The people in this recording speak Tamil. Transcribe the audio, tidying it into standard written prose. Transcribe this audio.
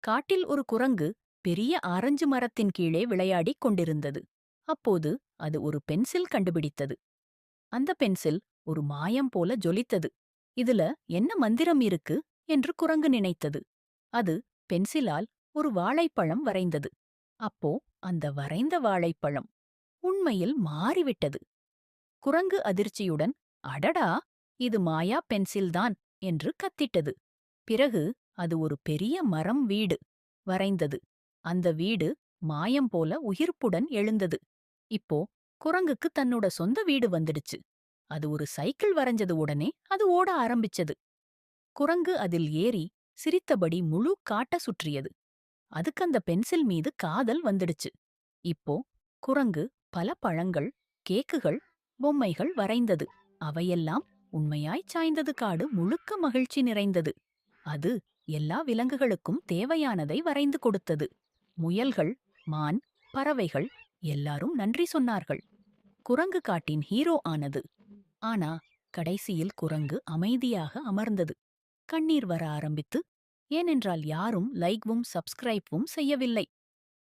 காட்டில் ஒரு குரங்கு பெரிய ஆரஞ்சு மரத்தின் கீழே விளையாடிக் கொண்டிருந்தது. அப்போது அது ஒரு பென்சில் கண்டுபிடித்தது. அந்த பென்சில் ஒரு மாயம் போல ஜொலித்தது. இதுல என்ன மந்திரம் இருக்கு என்று குரங்கு நினைத்தது. அது பென்சிலால் ஒரு வாழைப்பழம் வரைந்தது. அப்போ அந்த வரைந்த வாழைப்பழம் உண்மையில் மாறிவிட்டது. குரங்கு அதிர்ச்சியுடன், அடடா, இது மாயா பென்சில்தான் என்று கத்திட்டது. பிறகு அது ஒரு பெரிய மரம் வீடு வரைந்தது. அந்த வீடு மாயம் போல உயிர்ப்புடன் எழுந்தது. இப்போ குரங்குக்கு தன்னோட சொந்த வீடு வந்துடுச்சு. அது ஒரு சைக்கிள் வரைஞ்சது உடனே அது ஓட ஆரம்பிச்சது. குரங்கு அதில் ஏறி சிரித்தபடி முழு காட்ட சுற்றியது. அதுக்கு அந்த பென்சில் மீது காதல் வந்துடுச்சு. இப்போ குரங்கு பல பழங்கள், கேக்குகள், பொம்மைகள் வரைந்தது. அவையெல்லாம் உண்மையாய்ச் சாய்ந்தது. காடு முழுக்க மகிழ்ச்சி நிறைந்தது. அது எல்லா விலங்குகளுக்கும் தேவையானதை வரைந்து கொடுத்தது. முயல்கள், மான், பறவைகள் எல்லாரும் நன்றி சொன்னார்கள். குரங்கு காட்டின் ஹீரோ ஆனது. ஆனா கடைசியில் குரங்கு அமைதியாக அமர்ந்தது. கண்ணீர் வர ஆரம்பித்து. ஏனென்றால் யாரும் லைக்வும் சப்ஸ்கிரைப்வும் செய்யவில்லை.